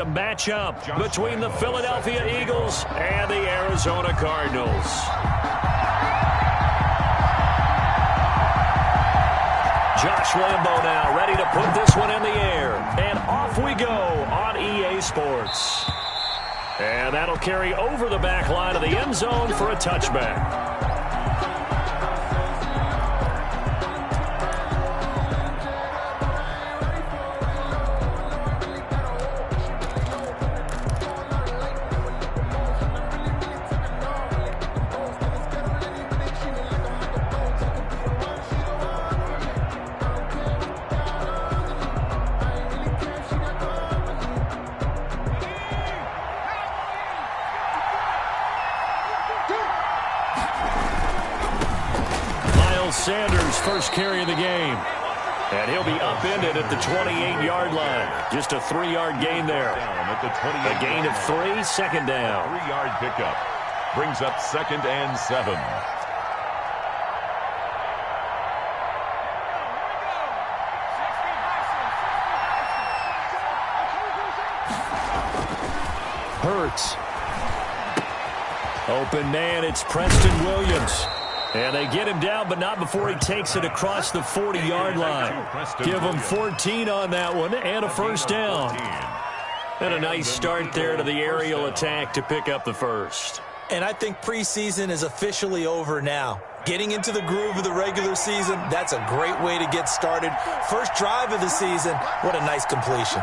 A matchup between the Philadelphia Eagles and the Arizona Cardinals. Josh Lambo now ready to put this one in the air. And off we go on EA Sports. And that'll carry over the back line of the end zone for a touchback. Sanders' first carry of the game. And he'll be upended at the 28-yard line. Just a 3-yard gain there. A gain of 3, second down. 3-yard pickup. Brings up 2nd and 7. Hurts. Open man, it's Preston Williams. And they get him down, but not before he takes it across the 40-yard line. Give him 14 on that one and a first down. And a nice start there to the aerial attack to pick up the first. And I think preseason is officially over now. Getting into the groove of the regular season, that's a great way to get started. First drive of the season, what a nice completion.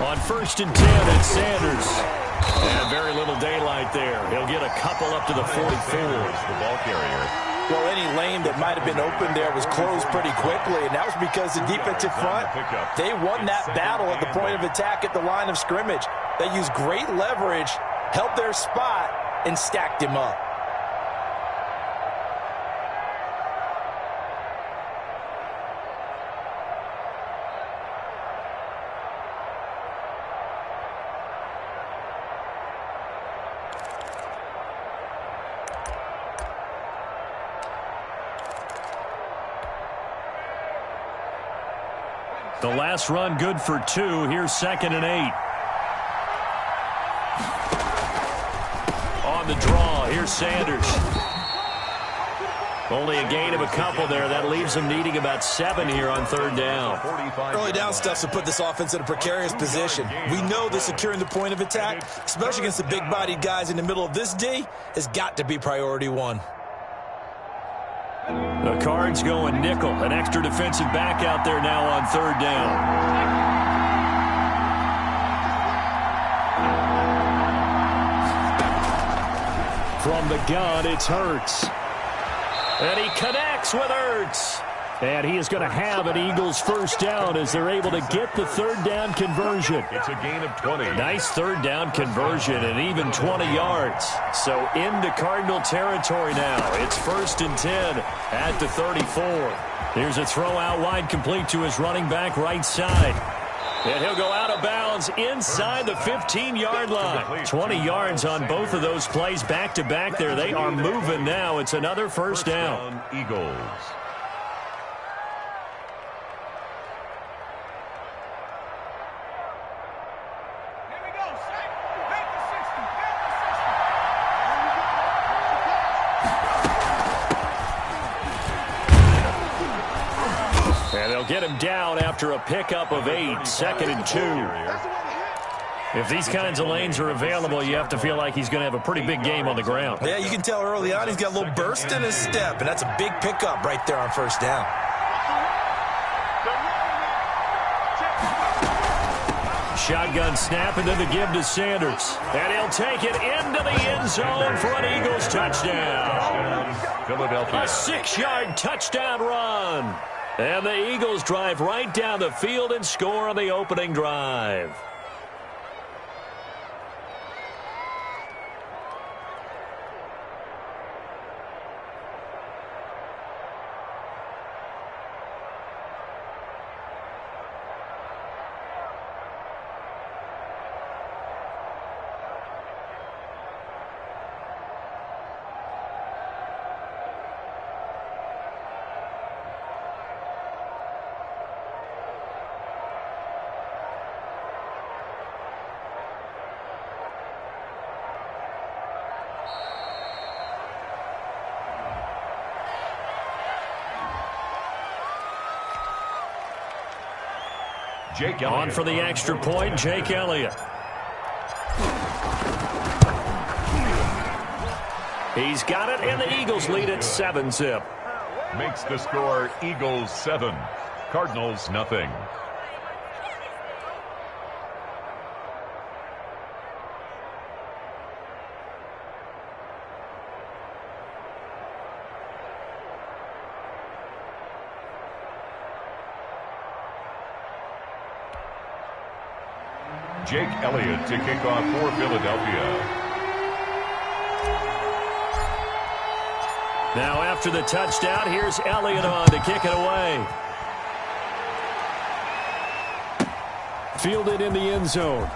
On 1st and 10, it's Sanders. And very little daylight there. He'll get a couple up to the 44. The ball carrier. Well, any lane that might have been open there was closed pretty quickly, and that was because the defensive front, they won that battle at the point of attack at the line of scrimmage. They used great leverage, held their spot, and stacked him up. The last run good for 2. Here's 2nd and 8. On the draw, here's Sanders. Only a gain of a couple there. That leaves them needing about 7 here on 3rd down. Early down stuff to put this offense in a precarious position. We know that securing the point of attack, especially against the big-bodied guys in the middle of this D, has got to be priority 1. The Cards going nickel. An extra defensive back out there now on 3rd down. From the gun, it's Hurts. And he connects with Hurts. And he is going to have an Eagles first down as they're able to get the 3rd down conversion. It's a gain of 20. Nice 3rd down conversion and even 20 yards. So into Cardinal territory now. It's 1st and 10 at the 34. Here's a throw out wide complete to his running back right side. And he'll go out of bounds inside the 15-yard line. 20 yards on both of those plays back-to-back there. They are moving now. It's another first down. Eagles. Get him down after a pickup of 8, 2nd and 2. If these kinds of lanes are available, you have to feel like he's going to have a pretty big game on the ground. Yeah, you can tell early on he's got a little burst in his step, and that's a big pickup right there on 1st down. Shotgun snap and then the give to Sanders. And he'll take it into the end zone for an Eagles touchdown. Philadelphia. A 6-yard touchdown run. And the Eagles drive right down the field and score on the opening drive. Jake On for the extra point, Jake Elliott. He's got it, and the Eagles lead at 7-zip. Makes the score Eagles 7, Cardinals nothing. Jake Elliott to kick off for Philadelphia. Now after the touchdown, here's Elliott on to kick it away. Fielded in the end zone.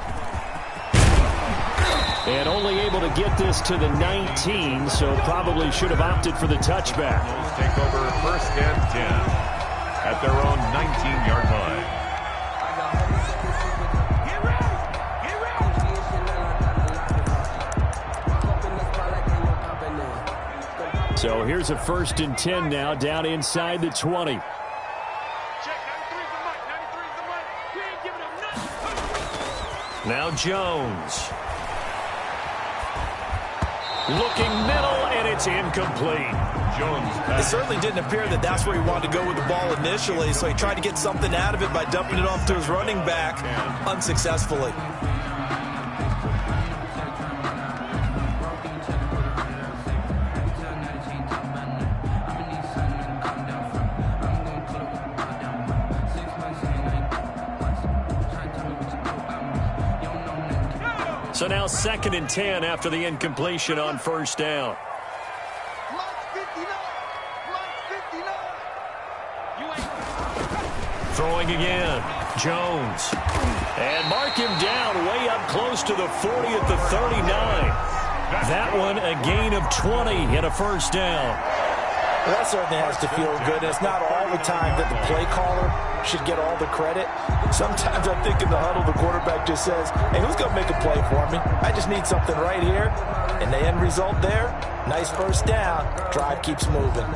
And only able to get this to the 19, so probably should have opted for the touchback. Take over first and 10 at their own 19-yard line. So here's a first and 10 now, down inside the 20. Now Jones. Looking middle, and it's incomplete. It certainly didn't appear that that's where he wanted to go with the ball initially, so he tried to get something out of it by dumping it off to his running back unsuccessfully. So now second and 10 after the incompletion on first down. Throwing again. Jones. And mark him down way up close to the 40 at the 39. That one a gain of 20 and a first down. Well, that certainly has to feel good. It's not all the time that the play caller should get all the credit. Sometimes I think in the huddle, the quarterback just says, hey, who's going to make a play for me? I just need something right here. And the end result there, nice first down. Drive keeps moving.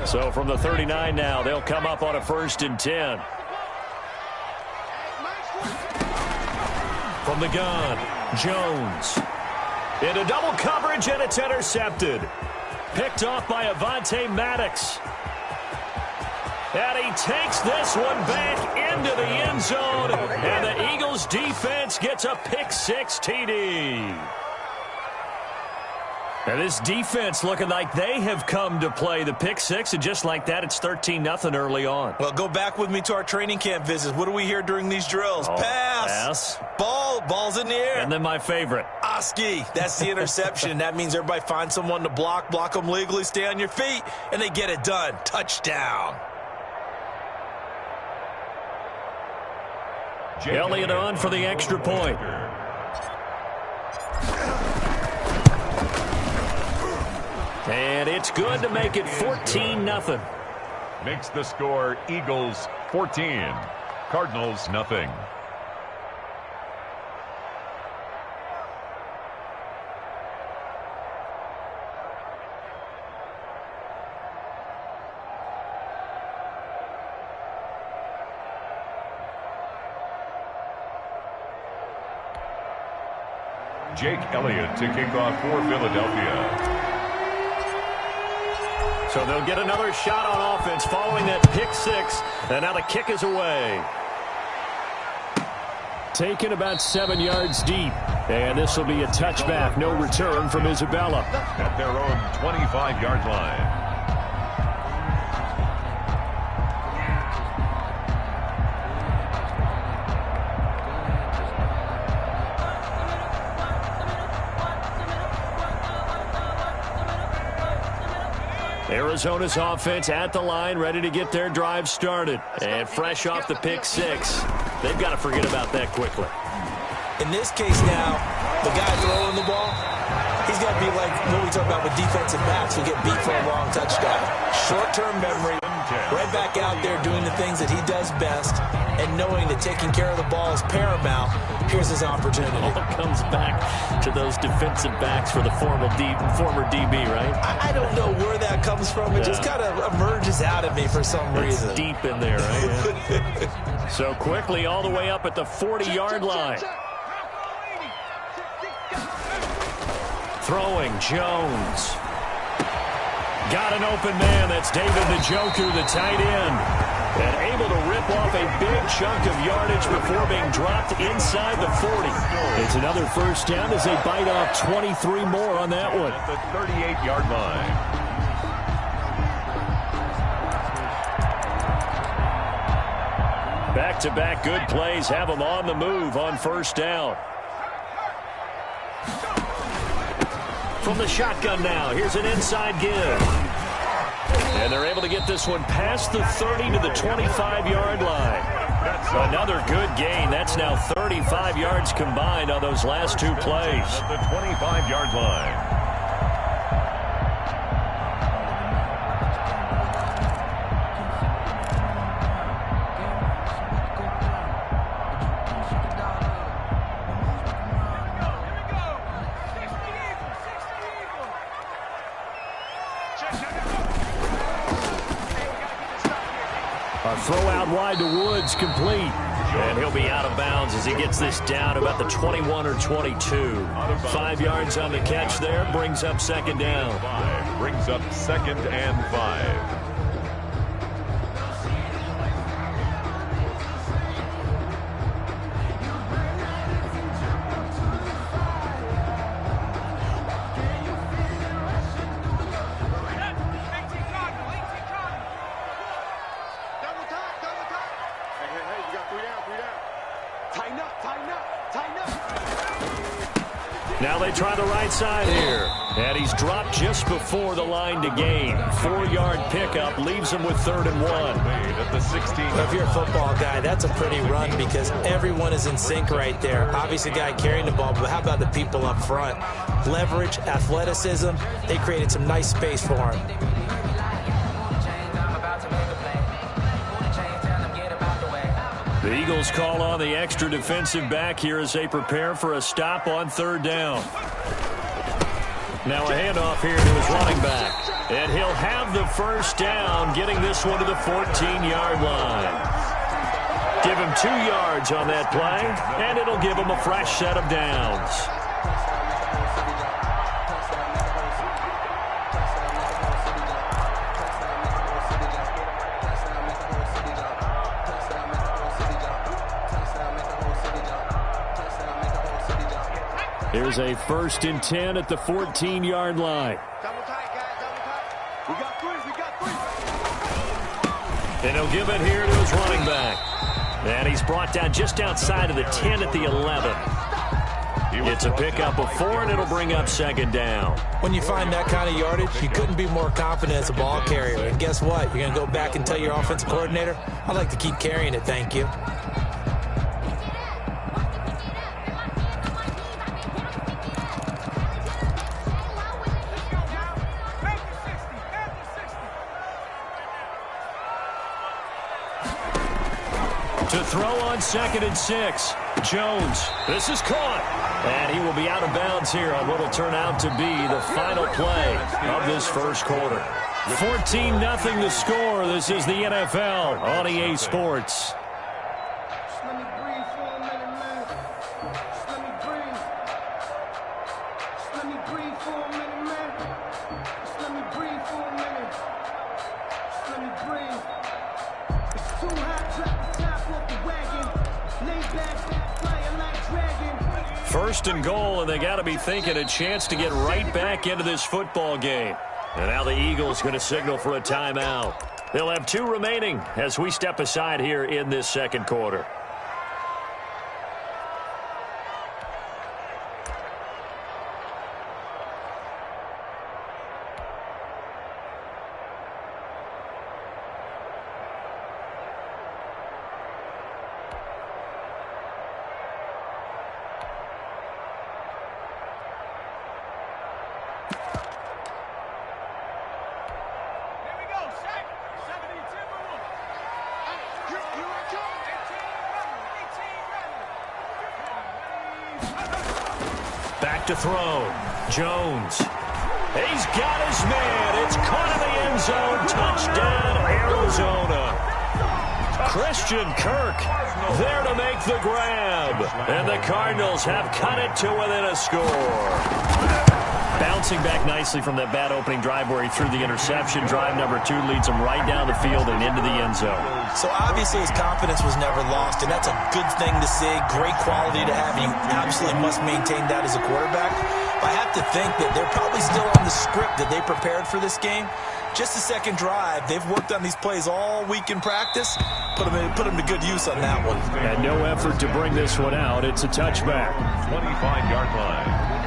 So from the 39 now, they'll come up on a first and 10. From the gun, Jones. Into double coverage, and it's intercepted. Picked off by Avonte Maddox. And he takes this one back into the end zone. And the Eagles defense gets a pick-6 TD. And this defense looking like they have come to play the pick-6. And just like that, it's 13-0 early on. Well, go back with me to our training camp visits. What do we hear during these drills? Pass. Ball's in the air. And then my favorite. Oski. That's the interception. That means everybody finds someone to block them legally, stay on your feet, and they get it done. Touchdown. Elliott on for the extra point. And it's good to make it 14-0. Makes the score Eagles 14, Cardinals nothing. Jake Elliott to kick off for Philadelphia. So they'll get another shot on offense following that pick-6, and now the kick is away. Taken about 7 yards deep, and this will be a touchback. No return from Isabella. At their own 25-yard line. Arizona's offense at the line, ready to get their drive started. And fresh off the pick-6, they've got to forget about that quickly. In this case now, the guy throwing the ball, he's got to be like what we talk about with defensive backs who get beat for a long touchdown. Short-term memory, Right back out there doing the things that he does best and knowing that taking care of the ball is paramount. Here's his opportunity. All comes back to those defensive backs for the former DB, right? I don't know where that comes from. It just kind of emerges out of me for some reason. It's deep in there, right? So quickly all the way up at the 40-yard line. Throwing, Jones. Got an open man. That's David Njoku, the tight end. And able to rip off a big chunk of yardage before being dropped inside the 40. It's another first down as they bite off 23 more on that one. At the 38-yard line. Back-to-back good plays have them on the move on first down. From the shotgun now, here's an inside give. And they're able to get this one past the 30 to the 25-yard line. Another good gain. That's now 35 yards combined on those last two plays. At the 25-yard line. A throw out wide to Woods, complete. And he'll be out of bounds as he gets this down about the 21 or 22. 5 yards on the catch there, brings up second down. Brings up 2nd and 5. Now they try the right side here. And he's dropped just before the line to gain. 4-yard pickup leaves him with 3rd and 1. At the 16. If you're a football guy, that's a pretty run because everyone is in sync right there. Obviously, the guy carrying the ball, but how about the people up front? Leverage, athleticism, they created some nice space for him. The Eagles call on the extra defensive back here as they prepare for a stop on 3rd down. Now a handoff here to his running back. And he'll have the first down, getting this one to the 14-yard line. Give him 2 yards on that play, and it'll give him a fresh set of downs. Here's a 1st and 10 at the 14-yard line. Double tight, guys, double tight. We got three. And he'll give it here to his running back. And he's brought down just outside of the 10 at the 11. It's a pickup of 4, and it'll bring up 2nd down. When you find that kind of yardage, you couldn't be more confident as a ball carrier. And guess what? You're going to go back and tell your offensive coordinator, I'd like to keep carrying it, thank you. To throw on 2nd and 6. Jones. This is caught. And he will be out of bounds here on what will turn out to be the final play of this first quarter. 14-0 the score. This is the NFL on EA Sports. First and goal, and they got to be thinking a chance to get right back into this football game. And now the Eagles going to signal for a timeout. They'll have 2 remaining as we step aside here in this second quarter. Here we go, Shaq. 72. back to throw. Jones. He's got his man. It's caught in the end zone. Touchdown, Arizona. Christian Kirk there to make the grab. And the Cardinals have cut it to within a score. Bouncing back nicely from that bad opening drive where he threw the interception. Drive number 2 leads him right down the field and into the end zone. So obviously his confidence was never lost, and that's a good thing to see. Great quality to have. You absolutely must maintain that as a quarterback. But I have to think that they're probably still on the script that they prepared for this game. Just the second drive. They've worked on these plays all week in practice. Put them to good use on that one. And no effort to bring this one out. It's a touchback. 25-yard line.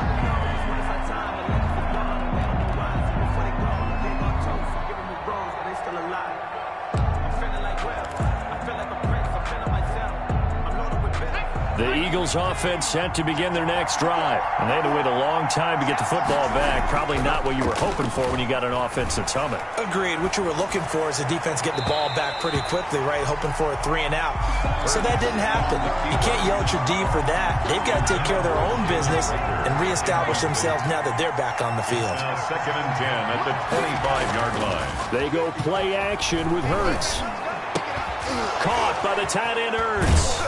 The Eagles offense set to begin their next drive. And they had to wait a long time to get the football back. Probably not what you were hoping for when you got an offense that's humming. Agreed. What you were looking for is the defense get the ball back pretty quickly, right? Hoping for a 3 and out. So that didn't happen. You can't yell at your D for that. They've got to take care of their own business and reestablish themselves now that they're back on the field. Now 2nd and 10 at the 25-yard line. They go play action with Hurts. Caught by the tight end Hurts.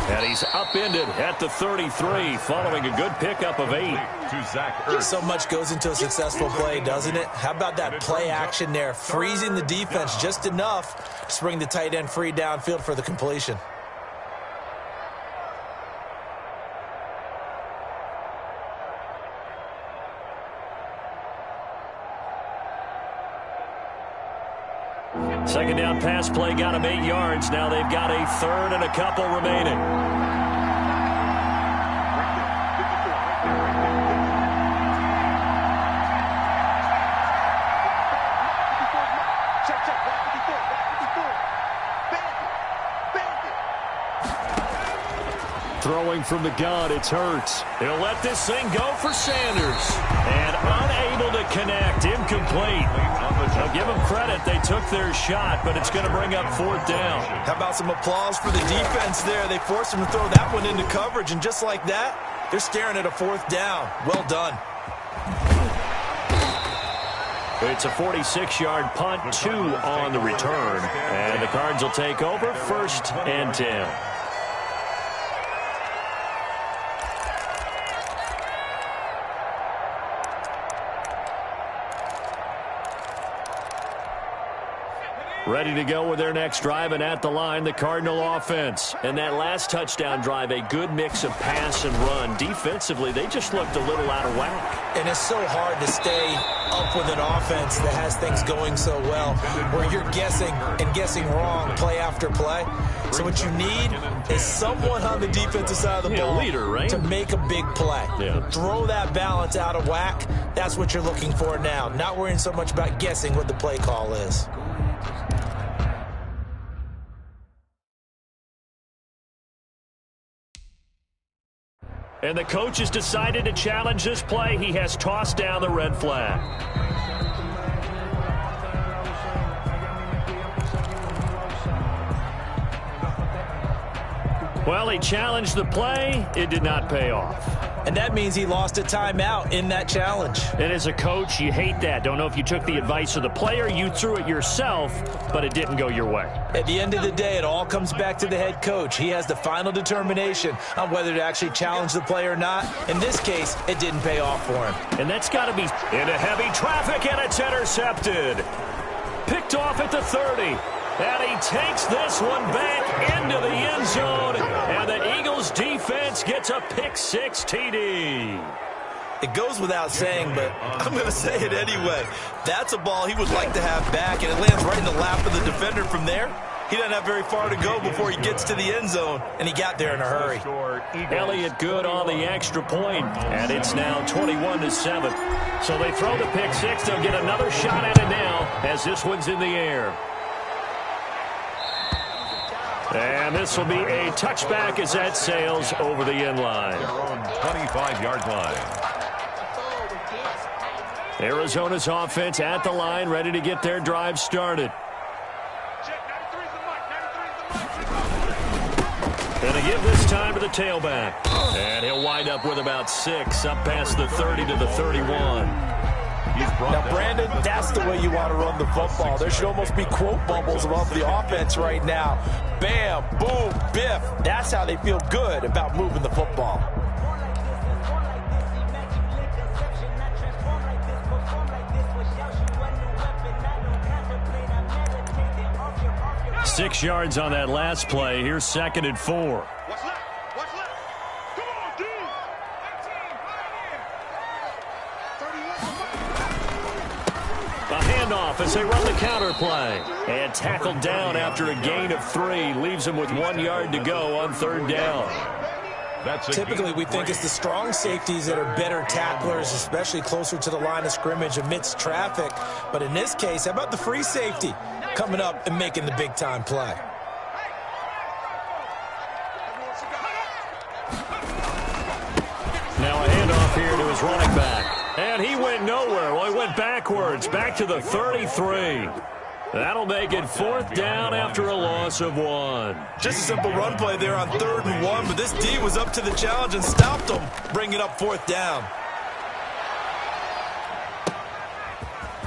And he's upended at the 33 following a good pickup of 8. To Zach Ertz. So much goes into a successful play, doesn't it? How about that play action there? Freezing the defense just enough to bring the tight end free downfield for the completion. Second down pass play got him 8 yards. Now they've got a third and a couple remaining. Throwing from the gun, it's Hurts. He'll let this thing go for Sanders. And unable to connect, incomplete. Now give them credit, they took their shot, but it's going to bring up 4th down. How about some applause for the defense there? They forced him to throw that one into coverage, and just like that, they're staring at a 4th down. Well done. It's a 46-yard punt, 2 on the return. And the Cards will take over, 1st and 10. Ready to go with their next drive, and at the line, the Cardinal offense. And that last touchdown drive, a good mix of pass and run. Defensively, they just looked a little out of whack. And it's so hard to stay up with an offense that has things going so well, where you're guessing and guessing wrong play after play. So what you need is someone on the defensive side of the ball leader, right? to make a big play. Yeah. Throw that balance out of whack. That's what you're looking for now. Not worrying so much about guessing what the play call is. And the coach has decided to challenge this play. He has tossed down the red flag. Well, he challenged the play. It did not pay off. And that means he lost a timeout in that challenge. And as a coach, you hate that. Don't know if you took the advice of the player, you threw it yourself, but it didn't go your way. At the end of the day, it all comes back to the head coach. He has the final determination on whether to actually challenge the play or not. In this case, it didn't pay off for him. And that's got to be into heavy traffic, and it's intercepted. Picked off at the 30. And he takes this one back into the end zone. And the Eagles defense gets a pick-6 TD. It goes without saying, but I'm going to say it anyway. That's a ball he would like to have back, and it lands right in the lap of the defender from there. He doesn't have very far to go before he gets to the end zone, and he got there in a hurry. Elliott good on the extra point, and it's now 21-7. So they throw the pick-6. They'll get another shot at it now as this one's in the air. And this will be a touchback as that sails over the end line. 25-yard line. Arizona's offense at the line, ready to get their drive started. And to give this time to the tailback. And he'll wind up with about 6, up past the 30 to the 31. Now, Brandon, that's the way you want to run the football. There should almost be quote bubbles above the offense right now. Bam, boom, biff. That's how they feel good about moving the football. Six yards on that last play. Here's 2nd and 4. What's left? What's left? Come on, D. 18, A handoff as they run the counter play. And tackled down after a gain of 3. Leaves him with 1 yard to go on 3rd down. Typically, we think it's the strong safeties that are better tacklers, especially closer to the line of scrimmage amidst traffic. But in this case, how about the free safety coming up and making the big-time play? Now a handoff here to his running back. And he went nowhere. Well, he went backwards, back to the 33. That'll make it 4th down after a loss of 1. Just a simple run play there on 3rd and 1, but this D was up to the challenge and stopped him, bringing up 4th down.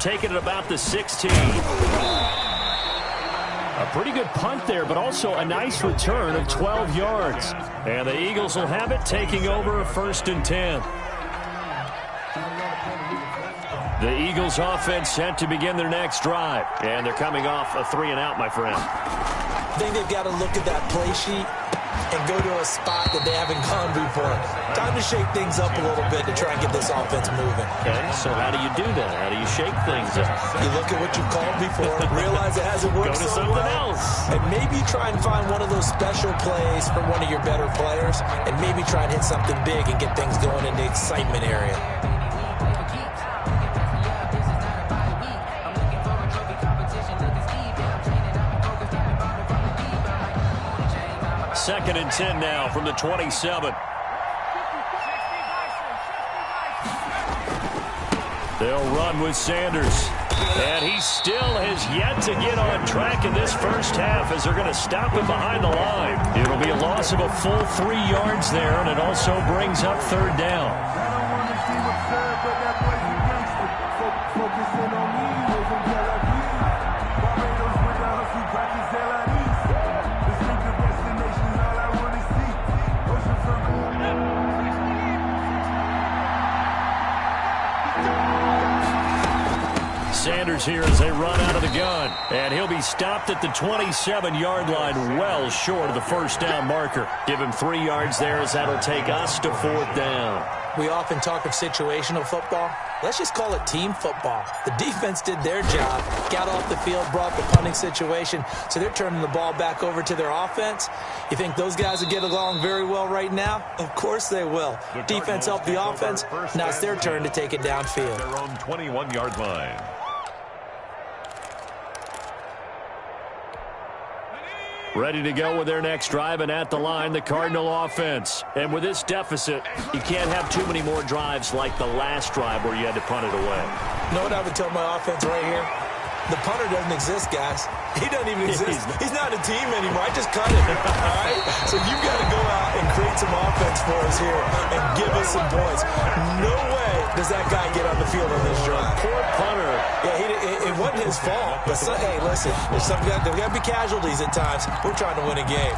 Taking it about the 16. A pretty good punt there, but also a nice return of 12 yards. And the Eagles will have it, taking over 1st and 10. The Eagles offense set to begin their next drive. And they're coming off a 3-and-out, my friend. I think they've got to look at that play sheet and go to a spot that they haven't gone before. Time to shake things up a little bit to try and get this offense moving. Okay, so how do you do that? How do you shake things up? You look at what you've called before, realize it hasn't worked Go to so something well, else. and maybe try and find one of those special plays from one of your better players, and maybe try and hit something big and get things going in the excitement area. 2nd and 10 now from the 27. They'll run with Sanders. And he still has yet to get on track in this first half as they're going to stop him behind the line. It'll be a loss of a full 3 yards there, and it also brings up 3rd down. Sanders here as they run out of the gun. And he'll be stopped at the 27-yard line, well short of the 1st down marker. Give him 3 yards there as that'll take us to 4th down. We often talk of situational football. Let's just call it team football. The defense did their job, got off the field, brought the punting situation, so they're turning the ball back over to their offense. You think those guys will get along very well right now? Of course they will. Defense helped the offense. Now it's their turn to take it downfield. Their own 21-yard line. Ready to go with their next drive, and at the line, the Cardinal offense. And with this deficit, you can't have too many more drives like the last drive where you had to punt it away. You know what I would tell my offense right here? The punter doesn't exist, guys. He doesn't even exist. He's not a team anymore. I just cut him, all right? So you've got to go out and create some offense for us here and give us some points. No way does that guy get on the field on this drive. Poor punter. Yeah, it wasn't his fault. But, hey, listen, there's got to be casualties at times. We're trying to win a game.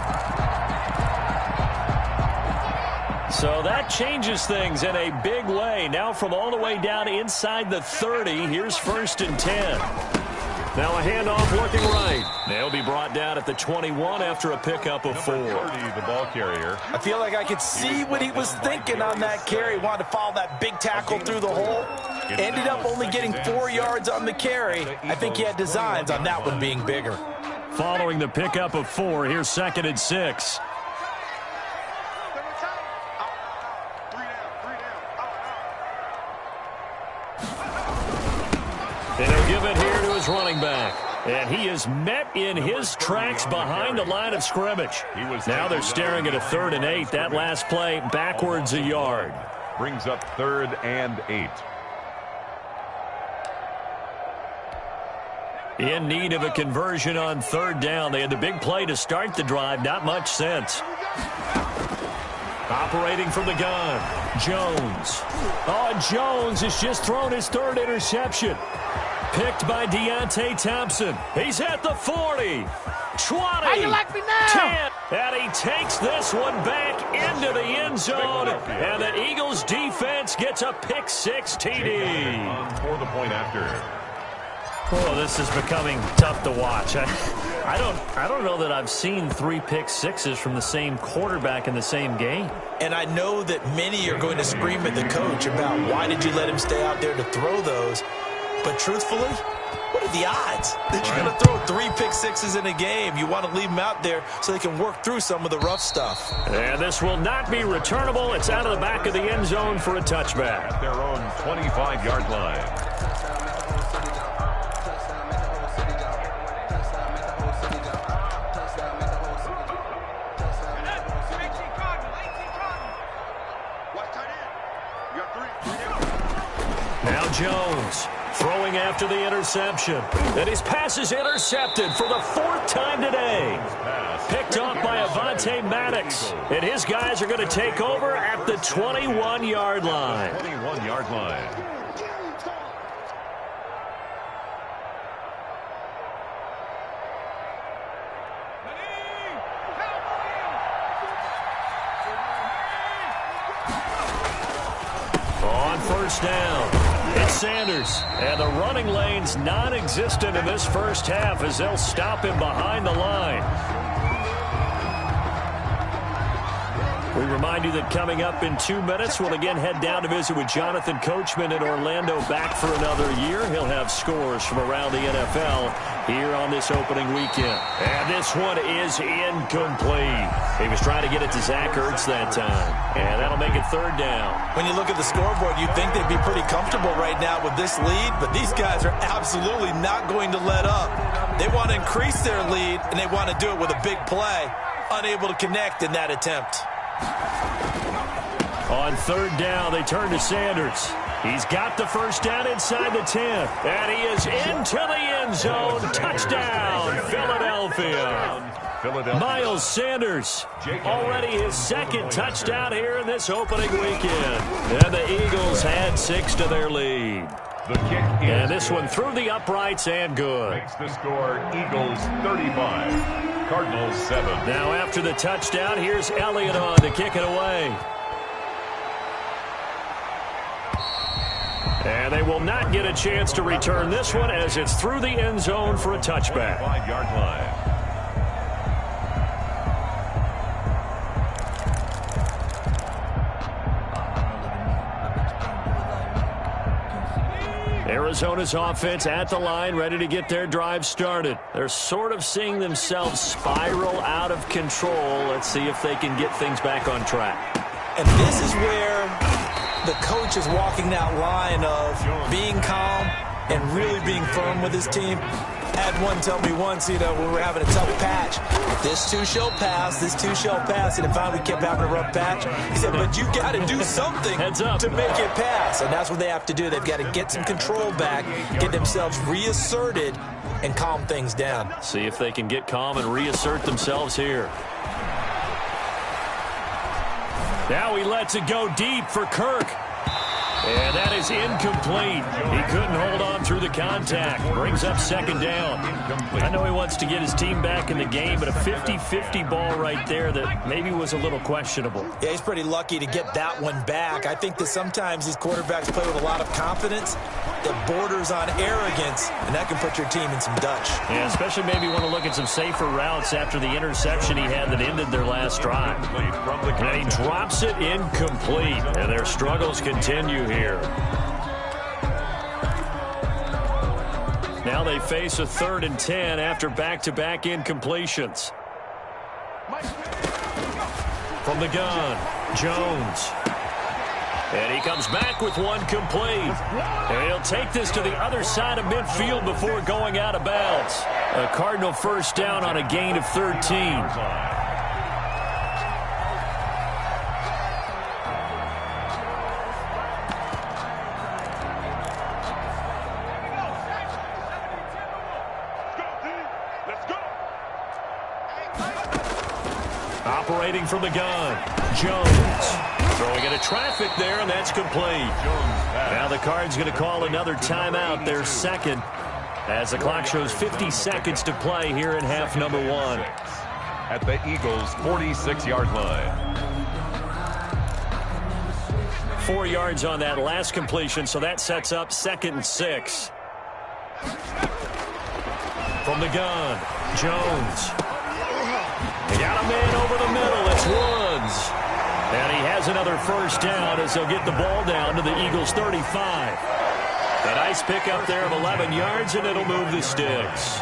So that changes things in a big way. Now from all the way down inside the 30, here's 1st and 10. Now a handoff looking right. They'll be brought down at the 21 after a pickup of 4. 30, the ball carrier. I feel like I could see what he was thinking on that carry. Wanted to follow that big tackle through the hole. Ended up only getting 4 yards on the carry. I think he had designs on that one being bigger. Following the pickup of 4, here's 2nd and 6. And he'll give it here to his running back. And he is met in his tracks behind the line of scrimmage. Now they're staring at a 3rd and 8. That last play backwards a yard. Brings up 3rd and 8. In need of a conversion on third down. They had the big play to start the drive. Not much sense. Operating from the gun, Jones. Oh, and Jones has just thrown his third interception. Picked by Deontay Thompson. He's at the 40, 20, How you like me now? 10, and he takes this one back into the end zone, and the Eagles defense gets a pick six TD. For the point after. Oh, this is becoming tough to watch. I don't know that I've seen 3 pick sixes from the same quarterback in the same game. And I know that many are going to scream at the coach about why did you let him stay out there to throw those. But truthfully, what are the odds that you're going to throw 3 pick sixes in a game? You want to leave them out there so they can work through some of the rough stuff. And this will not be returnable. It's out of the back of the end zone for a touchback. At their own 25-yard line. Now Jones throwing after the interception. And his pass is intercepted for the 4th time today. Picked off by Avonte Maddox. And his guys are going to take over at the 21-yard line. 21-yard line. On first down, it's Sanders. And the running lane's non-existent in this first half as they'll stop him behind the line. We remind you that coming up in 2 minutes, we'll again head down to visit with Jonathan Coachman in Orlando, back for another year. He'll have scores from around the NFL here on this opening weekend. And this one is incomplete. He was trying to get it to Zach Ertz that time. And that'll make it 3rd down. When you look at the scoreboard, you'd think they'd be pretty comfortable right now with this lead, but these guys are absolutely not going to let up. They want to increase their lead, and they want to do it with a big play. Unable to connect in that attempt. On 3rd down, they turn to Sanders. He's got the first down inside the 10. And he is into the end zone. Touchdown, Philadelphia. Miles Sanders, already his 2nd touchdown here in this opening weekend. And the Eagles had 6 to their lead. The kick is and this one through the uprights and good. Makes the score Eagles 35. Cardinals 7. Now after the touchdown, here's Elliott on to kick it away. And they will not get a chance to return this one as it's through the end zone for a touchback. 5-yard line. Arizona's offense at the line, ready to get their drive started. They're sort of seeing themselves spiral out of control. Let's see if they can get things back on track. And this is where the coach is walking that line of being calm and really being firm with his team. I had one tell me once, when we were having a tough patch, this too shall pass, this too shall pass, and finally we kept having a rough patch. He said, but you got to do something to make it pass, and that's what they have to do. They've got to get some control back, get themselves reasserted, and calm things down. See if they can get calm and reassert themselves here. Now he lets it go deep for Kirk. And that is incomplete. He couldn't hold on through the contact. Brings up 2nd down. I know he wants to get his team back in the game, but a 50-50 ball right there that maybe was a little questionable. Yeah, he's pretty lucky to get that one back. I think that sometimes these quarterbacks play with a lot of confidence that borders on arrogance, and that can put your team in some Dutch. Yeah, especially maybe want to look at some safer routes after the interception he had that ended their last drive. And he drops it incomplete, and their struggles continue here. Now they face a 3rd and 10 after back-to-back incompletions. From the gun, Jones. And he comes back with one complete. And he'll take this to the other side of midfield before going out of bounds. A Cardinal first down on a gain of 13. Operating from the gun, Jones. Throwing into traffic there, and that's complete. Now the Cards going to call another timeout, their second, as the clock shows 50 seconds to play here in half number one. At the Eagles' 46-yard line. 4 yards on that last completion, so that sets up 2nd and 6. From the gun, Jones. He got a man over the middle. It's Woods. And he has another first down as they'll get the ball down to the Eagles' 35. A nice pickup there of 11 yards, and it'll move the sticks.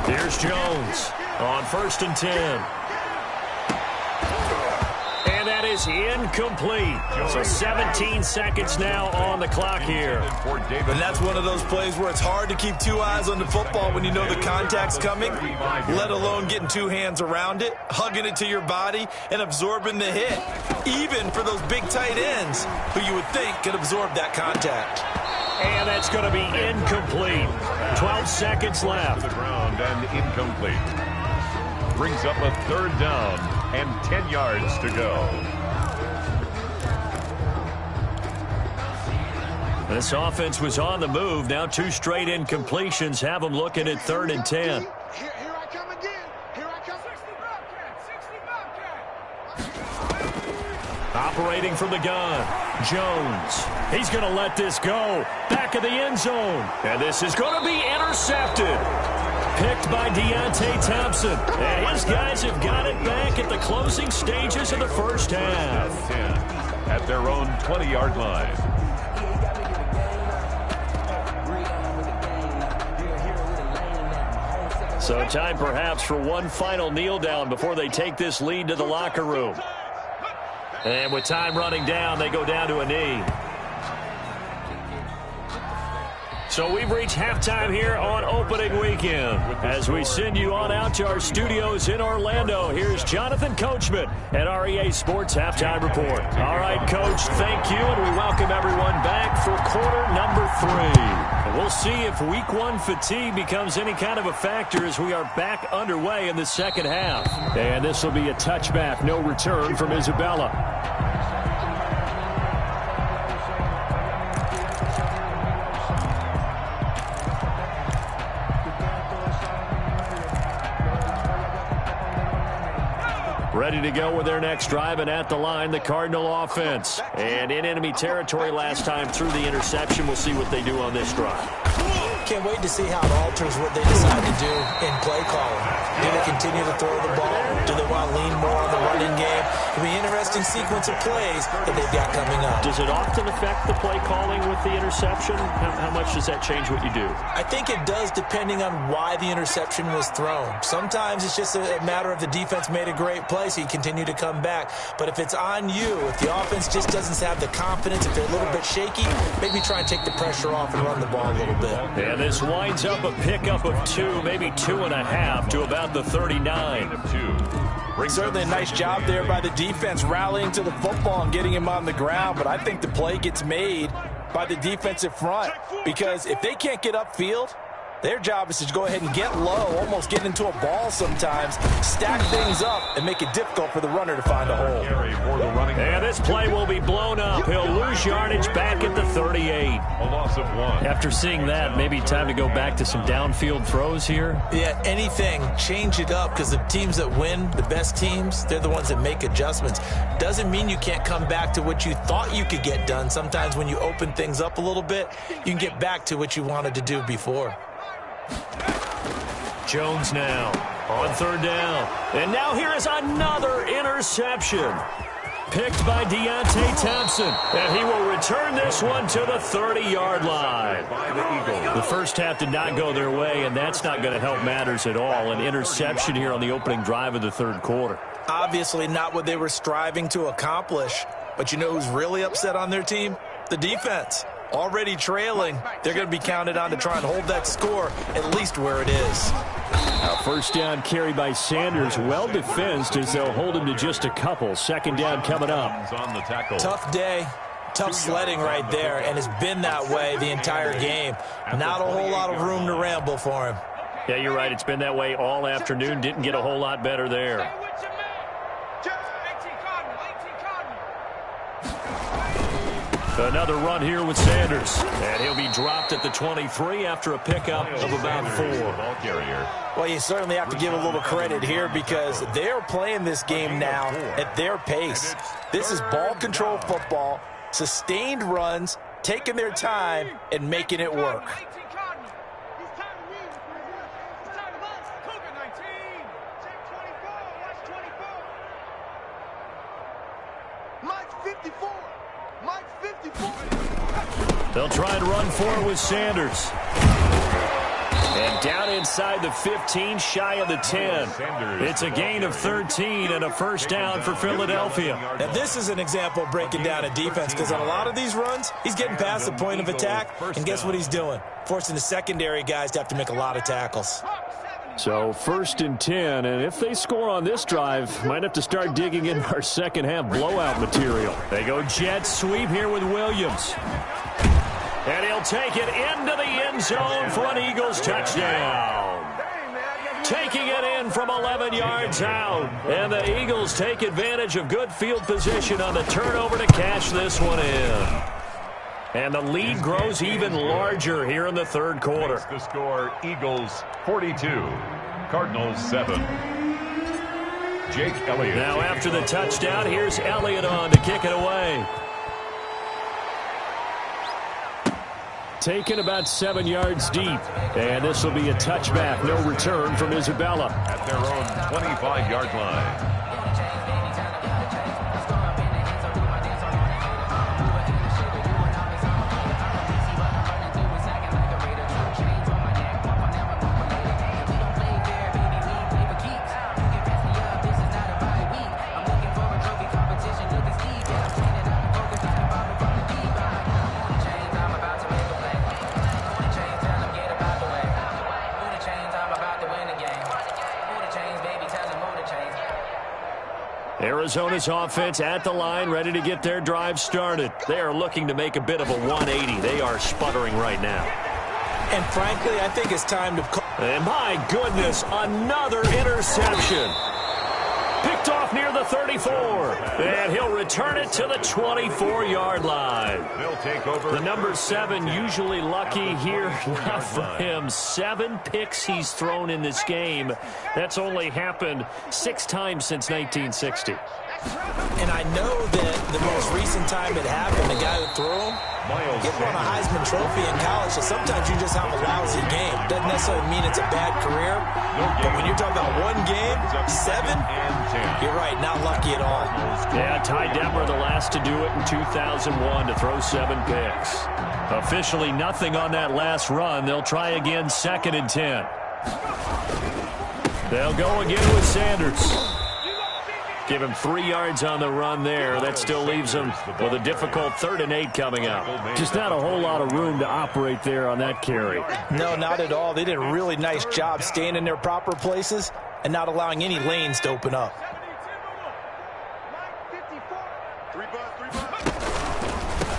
Here's Jones on 1st and 10. And that is incomplete. So 17 seconds now on the clock here. And that's one of those plays where it's hard to keep two eyes on the football when you know the contact's coming, let alone getting two hands around it, hugging it to your body, and absorbing the hit, even for those big tight ends who you would think could absorb that contact. And that's going to be incomplete. 12 seconds left. And incomplete. Brings up a 3rd down and 10 yards to go. This offense was on the move. Now 2 straight incompletions have them looking at 3rd and 10. Here I come again. Here I come. 60 Bobcat. Operating from the gun, Jones. He's going to let this go. Back of the end zone. And this is going to be intercepted. Picked by Deontay Thompson. And his guys have got it back at the closing stages of the first half. 10 at their own 20-yard line. So time perhaps for one final kneel down before they take this lead to the locker room. And with time running down, they go down to a knee. So we've reached halftime here on opening weekend. As we send you on out to our studios in Orlando, here's Jonathan Coachman at REA Sports Halftime Report. All right, Coach, thank you, and we welcome everyone back for quarter number 3. And we'll see if week 1 fatigue becomes any kind of a factor as we are back underway in the second half. And this will be a touchback, no return from Isabella. Ready to go with their next drive, and at the line, the Cardinal offense. And in enemy territory last time through the interception. We'll see what they do on this drive. Can't wait to see how it alters what they decide to do in play calling. Do they continue to throw the ball? Do they want to lean more on the running game? It'll be an interesting sequence of plays that they've got coming up. Does it often affect the play calling with the interception? How much does that change what you do? I think it does, depending on why the interception was thrown. Sometimes it's just a matter of the defense made a great play, so you continue to come back. But if it's on you, if the offense just doesn't have the confidence, if they're a little bit shaky, maybe try and take the pressure off and run the ball a little bit. And this winds up a pickup of 2, maybe 2.5 to about the 39. Certainly a nice job there by the defense rallying to the football and getting him on the ground, but I think the play gets made by the defensive front, because if they can't get upfield, their job is to go ahead and get low, almost get into a ball sometimes, stack things up, and make it difficult for the runner to find a hole. And this play will be blown up. He'll lose yardage back at the 38. A loss of 1. After seeing that, maybe time to go back to some downfield throws here. Yeah, anything. Change it up, because the teams that win, the best teams, they're the ones that make adjustments. Doesn't mean you can't come back to what you thought you could get done. Sometimes when you open things up a little bit, you can get back to what you wanted to do before. Jones now on 3rd down. And now here is another interception. Picked by Deontay Thompson. And he will return this one to the 30-yard line. The first half did not go their way, and that's not going to help matters at all. An interception here on the opening drive of the 3rd quarter. Obviously not what they were striving to accomplish. But you know who's really upset on their team? The defense. Already trailing, they're going to be counted on to try and hold that score at least where it is. A first down carry by Sanders, well defensed as they'll hold him to just a couple. 2nd down coming up. Tough day. Tough sledding right there, and it's been that way the entire game. Not a whole lot of room to ramble for him. Yeah, you're right. It's been that way all afternoon. Didn't get a whole lot better there. Another run here with Sanders. And he'll be dropped at the 23 after a pickup of about 4. Well, you certainly have to give a little credit here because they're playing this game now at their pace. This is ball control football, sustained runs, taking their time, and making it work. They'll try and run for it with Sanders. And down inside the 15, shy of the 10. It's a gain of 13 and a first down for Philadelphia. Now, this is an example of breaking down a defense because on a lot of these runs, he's getting past the point of attack, and guess what he's doing? Forcing the secondary guys to have to make a lot of tackles. So 1st and 10, and if they score on this drive, might have to start digging in our second half blowout material. They go jet sweep here with Williams. And he'll take it into the end zone for an Eagles touchdown. Taking it in from 11 yards out. And the Eagles take advantage of good field position on the turnover to cash this one in. And the lead grows even larger here in the third quarter. The score, Eagles 42, Cardinals 7. Jake Elliott. Now after the touchdown, here's Elliott on to kick it away. Taken about 7 yards deep. And this will be a touchback. No return from Isabella. At their own 25-yard line. Arizona's offense at the line, ready to get their drive started. They are looking to make a bit of a 180. They are sputtering right now. And frankly, I think it's time to call. And my goodness, another interception. Picked off near the 34. And he'll return it to the 24-yard line. They'll take over. The number 7 usually lucky here. Not for him. 7 picks he's thrown in this game. That's only happened 6 times since 1960. And I know that the most recent time it happened, the guy who threw him, he won a Heisman Trophy in college, so sometimes you just have a lousy game. Doesn't necessarily mean it's a bad career, but when you're talking about one game, 7, you're right, not lucky at all. Yeah, Ty Detmer, the last to do it in 2001 to throw 7 picks. Officially nothing on that last run. They'll try again, 2nd and 10. They'll go again with Sanders. Give him 3 yards on the run there. That still leaves him with a difficult 3rd and 8 coming up. Just not a whole lot of room to operate there on that carry. No, not at all. They did a really nice job staying in their proper places and not allowing any lanes to open up.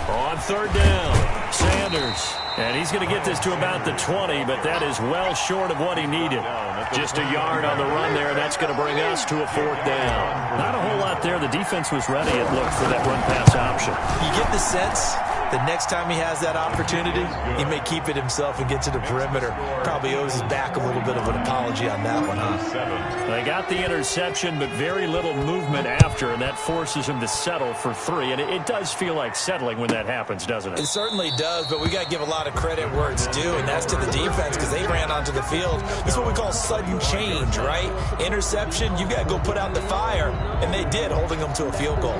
On 3rd down, Sanders. And he's going to get this to about the 20, but that is well short of what he needed. Just a yard on the run there, and that's going to bring us to a 4th down. Not a whole lot there. The defense was ready, it looked, for that run-pass option. You get the sense that next time he has that opportunity, he may keep it himself and get to the perimeter. Probably owes his back a little bit of an apology on that one, huh? They got the interception, but very little movement after, and that forces him to settle for 3. And it does feel like settling when that happens, doesn't it? It certainly does, but we got to give a lot of credit where it's due, and that's to the defense because they ran onto the field. It's what we call sudden change, right? Interception, you got to go put out the fire, and they did, holding them to a field goal.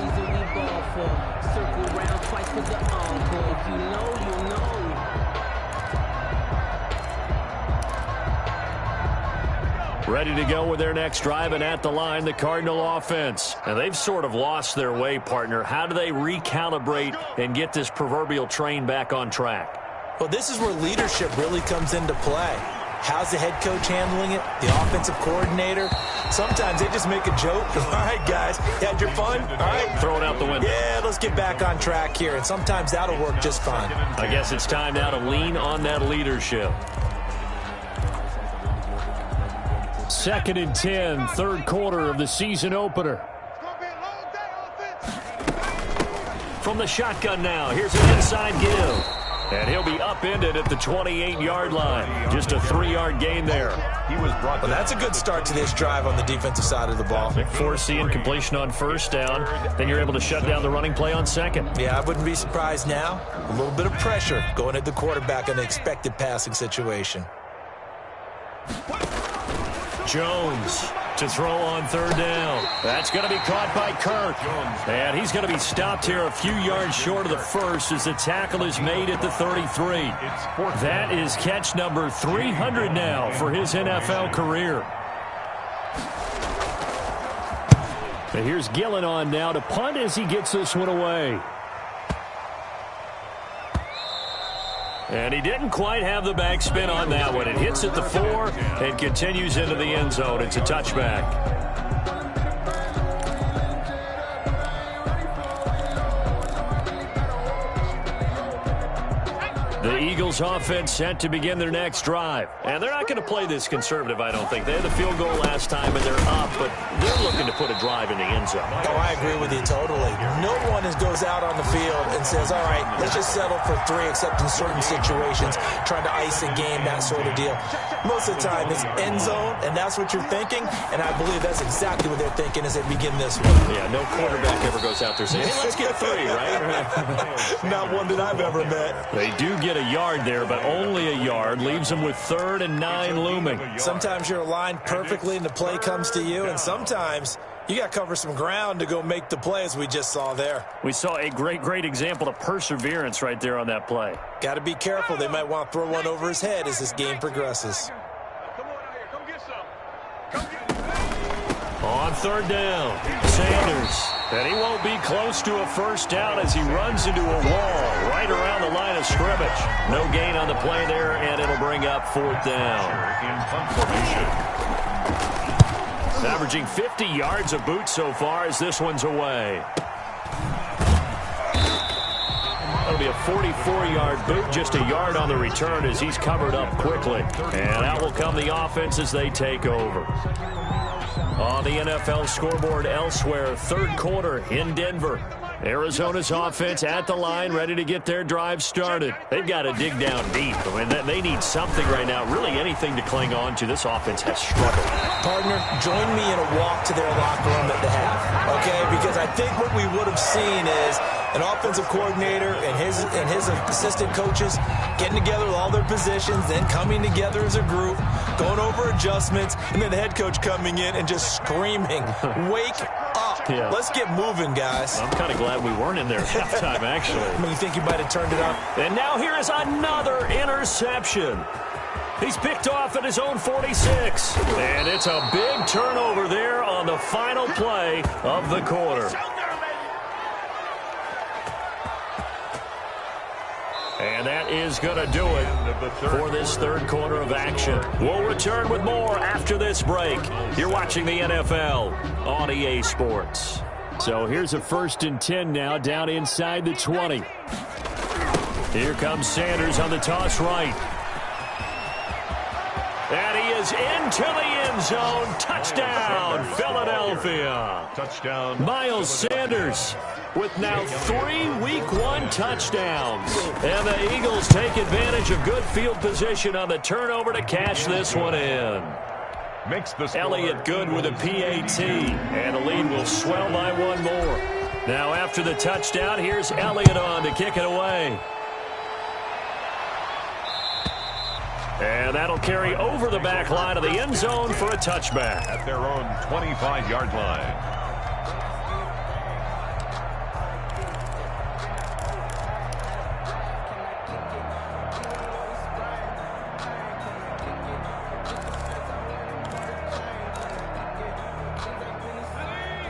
Ready to go with their next drive, and at the line, the Cardinal offense. And they've sort of lost their way, partner. How do they recalibrate and get this proverbial train back on track? Well, this is where leadership really comes into play. How's the head coach handling it? The offensive coordinator? Sometimes they just make a joke. All right, guys, you had your fun? All right. Throw it out the window. Yeah, let's get back on track here, and sometimes that'll work just fine. I guess it's time now to lean on that leadership. 2nd and 10, third quarter of the season opener. From the shotgun now, here's an inside give. And he'll be upended at the 28-yard line. Just a 3-yard gain there. He was brought Well, that's a good start to this drive on the defensive side of the ball. Forcing completion on first down. Then you're able to shut down the running play on second. Yeah, I wouldn't be surprised now. A little bit of pressure going at the quarterback in the expected passing situation. Jones to throw on third down. That's going to be caught by Kirk. And he's going to be stopped here a few yards short of the first as the tackle is made at the 33. That is catch number 300 now for his NFL career. And here's Gillen on now to punt as he gets this one away. And he didn't quite have the backspin on that one. It hits at the 4 and continues into the end zone. It's a touchback. The Eagles offense set to begin their next drive. And they're not going to play this conservative, I don't think. They had the field goal last time, and they're up, but they're looking to put a drive in the end zone. Oh, I agree with you totally. No one goes out on the field and says, all right, let's just settle for 3, except in certain situations, trying to ice a game, that sort of deal. Most of the time, it's end zone, and that's what you're thinking, and I believe that's exactly what they're thinking as they begin this one. Yeah, no quarterback ever goes out there saying, hey, let's get 3, right? Not one that I've ever met. They do get a yard there, but only a yard. Leaves them with 3rd and 9 looming. Sometimes you're aligned perfectly and the play comes to you, and sometimes you got to cover some ground to go make the play, as we just saw there. We saw a great example of perseverance right there on that play. Got to be careful. They might want to throw one over his head as this game progresses. On third down, Sanders. And he won't be close to a first down as he runs into a wall right around the line of scrimmage. No gain on the play there, and it'll bring up 4th down. Averaging 50 yards a boot so far as this one's away. That'll be a 44-yard boot, just a yard on the return as he's covered up quickly. And out will come the offense as they take over. On the NFL scoreboard elsewhere, third quarter in Denver. Arizona's offense at the line, ready to get their drive started. They've got to dig down deep. I mean, they need something right now, really anything to cling on to. This offense has struggled. Partner, join me in a walk to their locker room at the half, okay? Because I think what we would have seen is an offensive coordinator and his assistant coaches getting together with all their positions, then coming together as a group, going over adjustments, and then the head coach coming in and just screaming, wake up. Yeah. Let's get moving, guys. I'm kind of glad we weren't in there at halftime, actually. I mean, you think you might have turned it up? And now here is another interception. He's picked off at his own 46. And it's a big turnover there on the final play of the quarter. And that is going to do it for this third quarter of action. We'll return with more after this break. You're watching the NFL on EA Sports. So here's a 1st and 10 now, down inside the 20. Here comes Sanders on the toss right. And he is into the end zone. Touchdown, Philadelphia. Touchdown. Miles Sanders with now 3 Week 1 touchdowns. And the Eagles take advantage of good field position on the turnover to cash this one in. Makes the score. Elliott good with a PAT. And the lead will swell by 1 more. Now after the touchdown, here's Elliott on to kick it away. And that'll carry over the back line of the end zone for a touchback. At their own 25-yard line.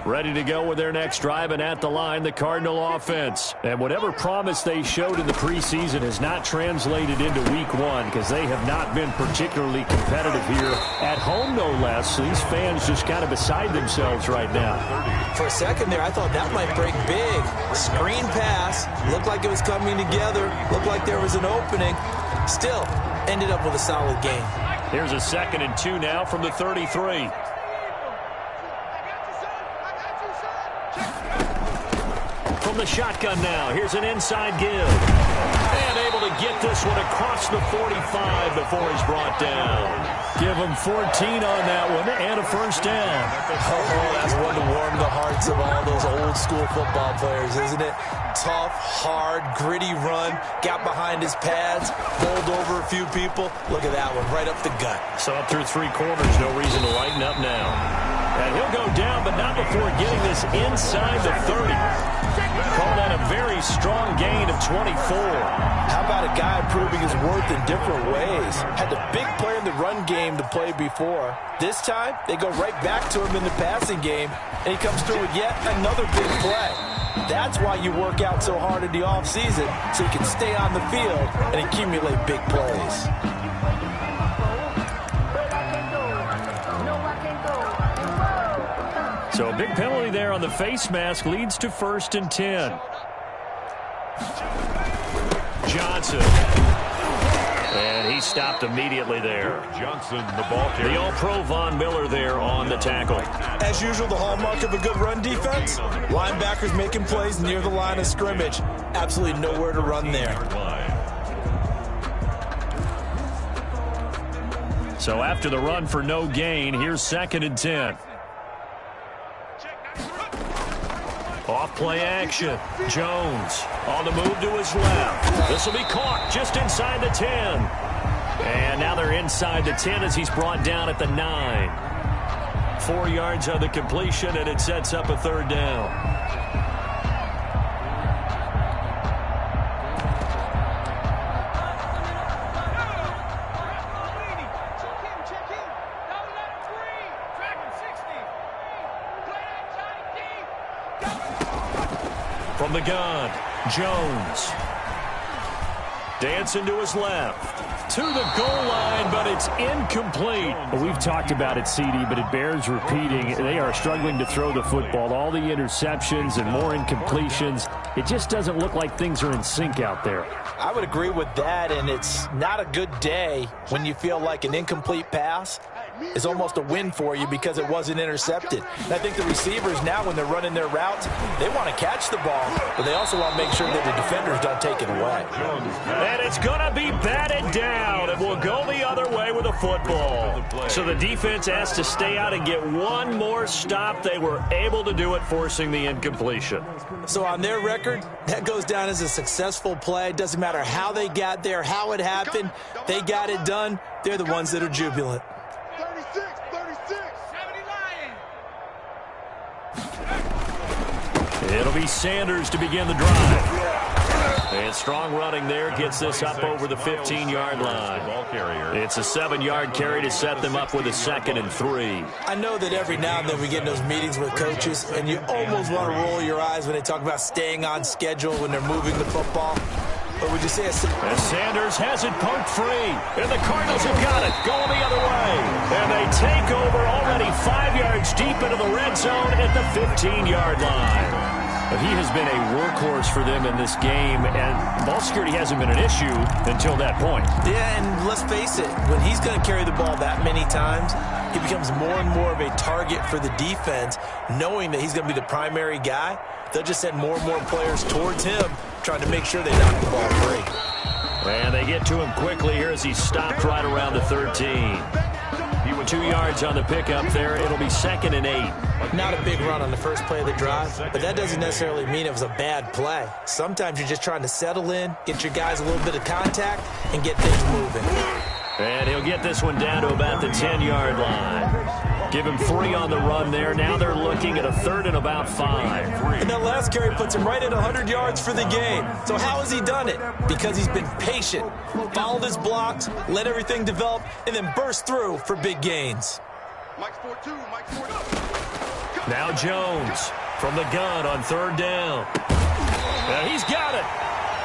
Ready to go with their next drive, and at the line, the Cardinal offense. And whatever promise they showed in the preseason has not translated into week one because they have not been particularly competitive here at home, no less. These fans just kind of beside themselves right now. For a second there, I thought that might break big. Screen pass. Looked like it was coming together. Looked like there was an opening. Still, ended up with a solid game. Here's a 2nd and 2 now from the 33. From the shotgun now, here's an inside give. And able to get this one across the 45 before he's brought down. Give him 14 on that one and a first down. Oh, that's one to warm the hearts of all those old school football players, isn't it? Tough, hard, gritty run. Got behind his pads, bowled over a few people. Look at that one, right up the gut. So up through 3 quarters, no reason to lighten up now. And he'll go down, but not before getting this inside the 30. Call that a very strong gain of 24. How about a guy proving his worth in different ways? Had the big play in the run game to play before. This time, they go right back to him in the passing game, and he comes through with yet another big play. That's why you work out so hard in the offseason, so you can stay on the field and accumulate big plays. So a big penalty there on the face mask leads to 1st and 10. Johnson. And he stopped immediately there. Johnson, the ball carrier. The All-Pro Von Miller there on the tackle. As usual, the hallmark of a good run defense, linebackers making plays near the line of scrimmage. Absolutely nowhere to run there. So after the run for no gain, here's 2nd and 10. Off play action. Jones on the move to his left. This will be caught just inside the 10. And now they're inside the 10 as he's brought down at the 9. 4 yards on the completion, and it sets up a 3rd down. From the gun, Jones. Dancing to his left. To the goal line, but it's incomplete. We've talked about it, CD, but it bears repeating. They are struggling to throw the football. All the interceptions and more incompletions. It just doesn't look like things are in sync out there. I would agree with that, and it's not a good day when you feel like an incomplete pass is almost a win for you because it wasn't intercepted. And I think the receivers now, when they're running their routes, they want to catch the ball, but they also want to make sure that the defenders don't take it away. And it's going to be batted down. It will go the other way with a football. So the defense has to stay out and get one more stop. They were able to do it, forcing the incompletion. So on their record, that goes down as a successful play. It doesn't matter how they got there, how it happened. They got it done. They're the ones that are jubilant. 36, 36. 70 It'll be Sanders to begin the drive. And strong running there gets this up over the 15-yard line. It's a 7-yard carry to set them up with a 2nd and 3. I know that every now and then we get in those meetings with coaches, and you almost want to roll your eyes when they talk about staying on schedule when they're moving the football. Or would you say as Sanders has it poked free, and the Cardinals have got it going the other way. And they take over already 5 yards deep into the red zone at the 15-yard line. But he has been a workhorse for them in this game, and ball security hasn't been an issue until that point. Yeah, and let's face it, when he's going to carry the ball that many times, he becomes more and more of a target for the defense, knowing that he's going to be the primary guy. They'll just send more and more players towards him, trying to make sure they knock the ball free. And they get to him quickly here as he's stopped right around the 13. He went 2 yards on the pickup there. It'll be 2nd and 8. Not a big run on the first play of the drive, but that doesn't necessarily mean it was a bad play. Sometimes you're just trying to settle in, get your guys a little bit of contact, and get things moving. And he'll get this one down to about the 10-yard line. Give him 3 on the run there. Now they're looking at a 3rd and about 5. And that last carry puts him right at 100 yards for the game. So how has he done it? Because he's been patient, followed his blocks, let everything develop, and then burst through for big gains. Mike's 4-2, Mike's 4-2. Now Jones from the gun on third down. And he's got it.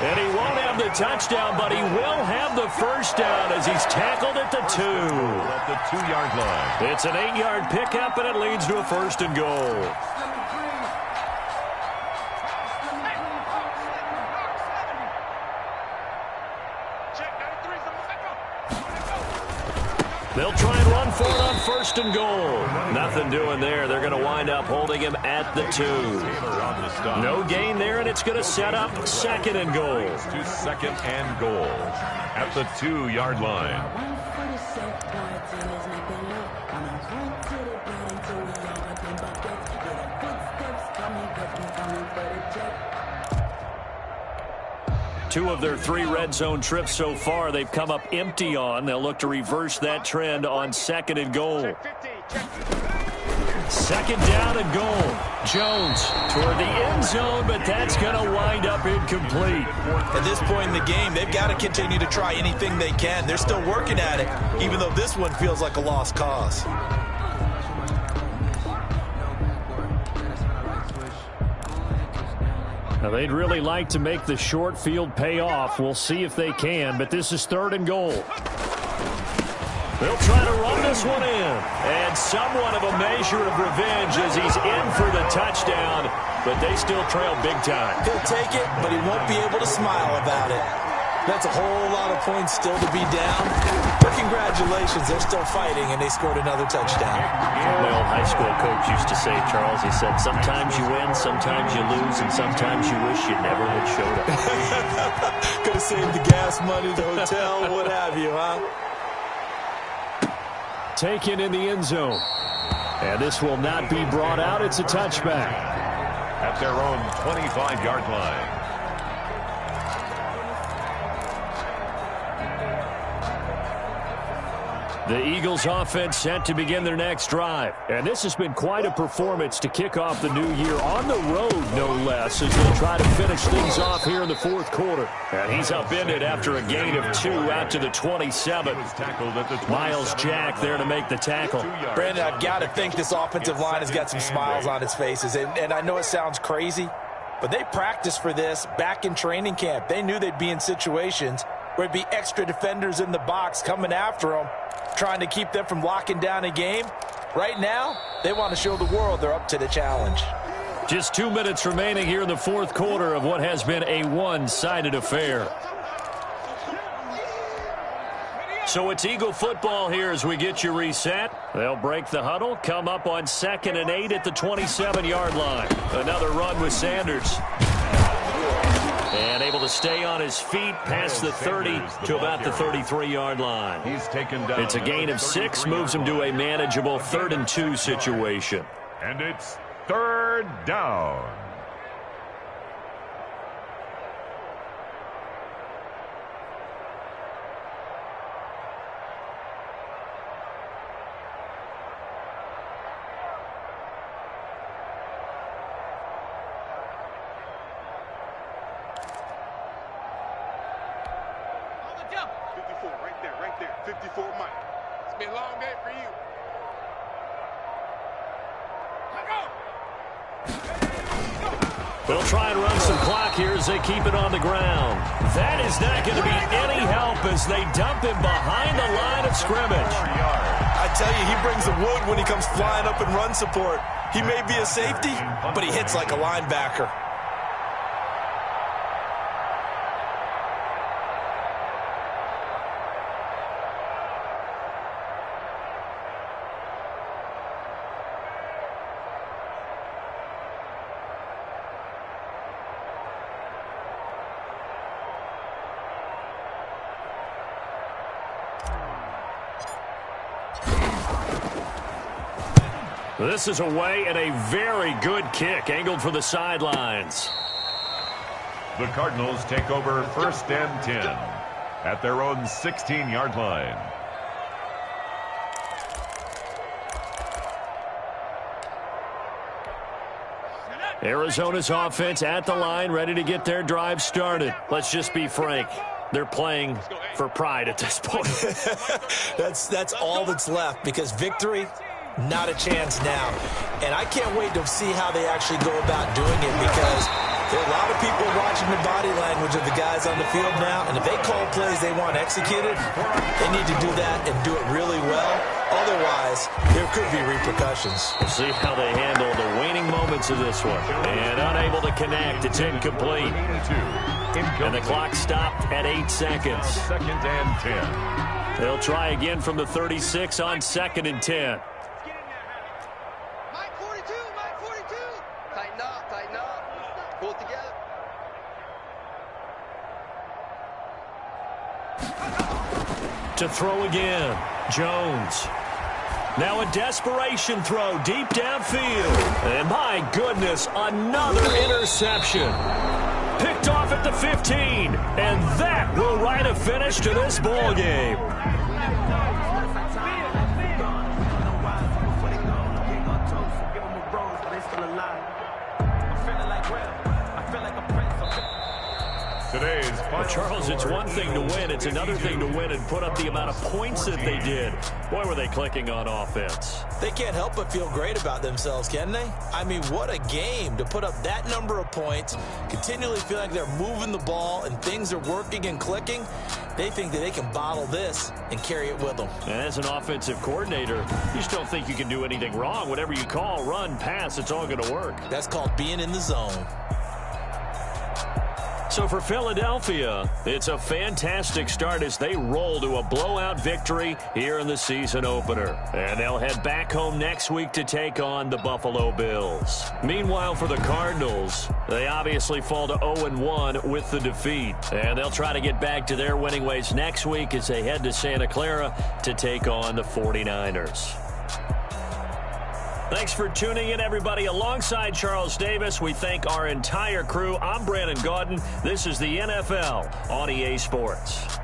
And he won't have the touchdown, but he will have the first down as he's tackled at the 2. At the 2-yard line. It's an 8-yard pickup, and it leads to a first and goal. They'll try and run for it on first and goal. Nothing doing there. They're going to wind up holding him at the 2. No gain there, and it's going to set up second and goal. To second and goal at the 2-yard line. Two of their 3 red zone trips so far, they've come up empty on. They'll look to reverse that trend on second and goal. Second down and goal. Jones toward the end zone, but that's going to wind up incomplete. At this point in the game, they've got to continue to try anything they can. They're still working at it, even though this one feels like a lost cause. Now, they'd really like to make the short field pay off. We'll see if they can, but this is third and goal. They'll try to run this one in. And somewhat of a measure of revenge as he's in for the touchdown, but they still trail big time. He'll take it, but he won't be able to smile about it. That's a whole lot of points still to be down. But congratulations, they're still fighting, and they scored another touchdown. My old high school coach used to say, Charles, he said, sometimes you win, sometimes you lose, and sometimes you wish you never had showed up. Could have saved the gas money, the hotel, what have you, huh? Taken in the end zone. And this will not be brought out. It's a touchback. At their own 25-yard line. The Eagles offense set to begin their next drive. And this has been quite a performance to kick off the new year on the road, no less, as they try to finish things off here in the fourth quarter. And he's upended after a gain of 2 out to the 27. Miles Jack there to make the tackle. Brandon, I've got to think this offensive line has got some smiles on its faces. And I know it sounds crazy, but they practiced for this back in training camp. They knew they'd be in situations where it'd be extra defenders in the box coming after them, trying to keep them from locking down a game. Right now, they want to show the world they're up to the challenge. Just 2 minutes remaining here in the fourth quarter of what has been a one-sided affair. So it's Eagle football here as we get you reset. They'll break the huddle, come up on 2nd and 8 at the 27-yard line. Another run with Sanders. And able to stay on his feet past the 30 to about the 33-yard line. He's taken down. It's a gain of 6, moves him to a manageable 3rd and 2 situation. And it's 3rd down. Right there. 54 Mike. It's been a long day for you. They'll try and run some clock here as they keep it on the ground. That is not going to be any help as they dump him behind the line of scrimmage. I tell you, he brings the wood when he comes flying up in run support. He may be a safety, but he hits like a linebacker. This is away and a very good kick angled for the sidelines. The Cardinals take over 1st and 10 at their own 16-yard line. Arizona's offense at the line, ready to get their drive started. Let's just be frank. They're playing for pride at this point. That's all that's left, because victory Not a chance now. And I can't wait to see how they actually go about doing it, because there are a lot of people watching the body language of the guys on the field now, and if they call plays they want executed, they need to do that and do it really well. Otherwise, there could be repercussions. We'll see how they handle the waning moments of this one. And unable to connect. It's incomplete. And the clock stopped at 8 seconds. Second and 10. They'll try again from the 36 on 2nd and 10. Mike 42, Mike 42. Tighten up, tighten up. Pull it together. To throw again, Jones. Now a desperation throw deep downfield. And my goodness, another interception. Picked off at the 15. And that will write a finish to this ball game. Well, Charles, it's one thing to win. It's another thing to win and put up the amount of points that they did. Boy, were they clicking on offense. They can't help but feel great about themselves, can they? I mean, what a game to put up that number of points, continually feel like they're moving the ball and things are working and clicking. They think that they can bottle this and carry it with them. And as an offensive coordinator, you just don't think you can do anything wrong. Whatever you call, run, pass, it's all going to work. That's called being in the zone. So for Philadelphia, it's a fantastic start as they roll to a blowout victory here in the season opener. And they'll head back home next week to take on the Buffalo Bills. Meanwhile, for the Cardinals, they obviously fall to 0-1 with the defeat. And they'll try to get back to their winning ways next week as they head to Santa Clara to take on the 49ers. Thanks for tuning in, everybody. Alongside Charles Davis, we thank our entire crew. I'm Brandon Gaudin. This is the NFL on EA Sports.